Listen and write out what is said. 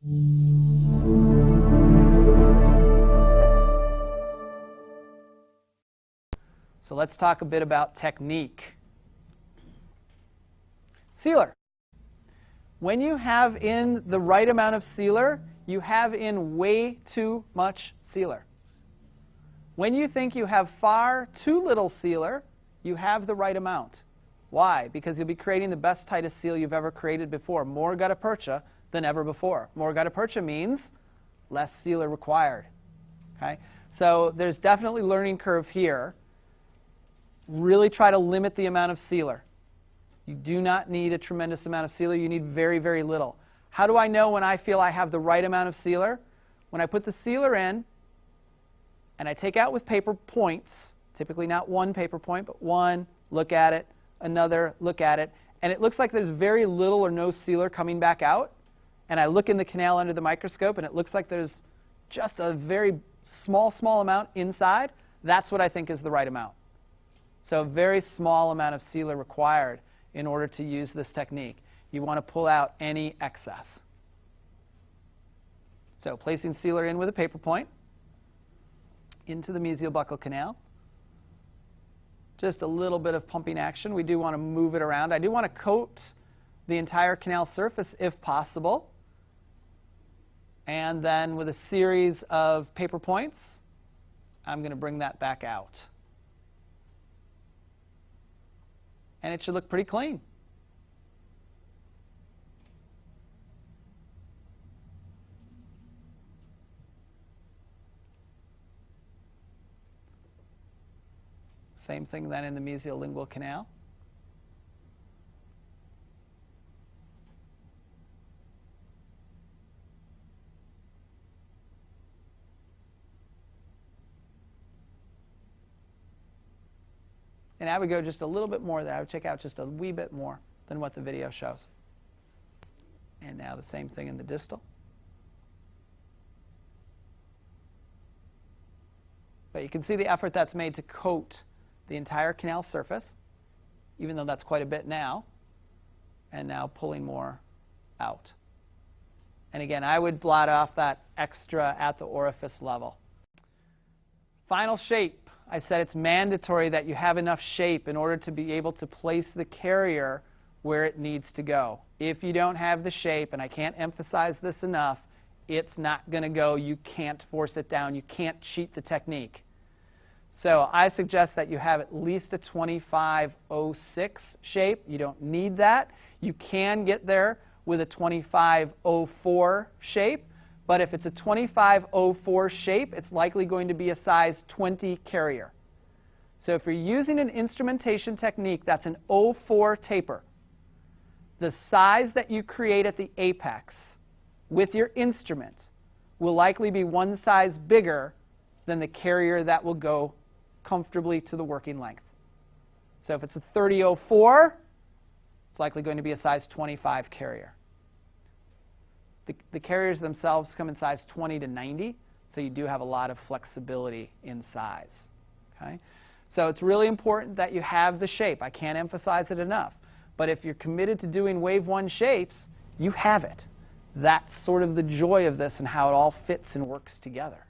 So let's talk a bit about technique. Sealer. When you have in the right amount of sealer, you have in way too much sealer. When you think you have far too little sealer, you have the right amount. Why? Because you'll be creating the best, tightest seal you've ever created before. More gutta-percha than ever before. More gutta-percha means less sealer required. Okay? So there's definitely learning curve here. Really try to limit the amount of sealer. You do not need a tremendous amount of sealer. You need very, very little. How do I know when I feel I have the right amount of sealer? When I put the sealer in and I take out with paper points, typically not one paper point, but one, look at it, another, look at it, and it looks like there's very little or no sealer coming back out, and I look in the canal under the microscope and it looks like there's just a very small amount inside, that's what I think is the right amount. So a very small amount of sealer required in order to use this technique. You want to pull out any excess. So placing sealer in with a paper point into the mesial buccal canal. Just a little bit of pumping action. We do want to move it around. I do want to coat the entire canal surface if possible. And then with a series of paper points, I'm going to bring that back out. And it should look pretty clean. Same thing then in the mesial lingual canal. And I would go just a little bit more there. I would check out just a wee bit more than what the video shows. And now the same thing in the distal. But you can see the effort that's made to coat the entire canal surface, even though that's quite a bit now, and now pulling more out. And again, I would blot off that extra at the orifice level. Final shape. I said it's mandatory that you have enough shape in order to be able to place the carrier where it needs to go. If you don't have the shape, and I can't emphasize this enough, it's not going to go. You can't force it down. You can't cheat the technique. So I suggest that you have at least a 2506 shape. You don't need that. You can get there with a 2504 shape. But if it's a 2504 shape, it's likely going to be a size 20 carrier. So if you're using an instrumentation technique that's an 04 taper, the size that you create at the apex with your instrument will likely be one size bigger than the carrier that will go comfortably to the working length. So if it's a 3004, it's likely going to be a size 25 carrier. The carriers themselves come in size 20 to 90, so you do have a lot of flexibility in size. Okay? So it's really important that you have the shape. I can't emphasize it enough. But if you're committed to doing wave 1 shapes, you have it. That's sort of the joy of this and how it all fits and works together.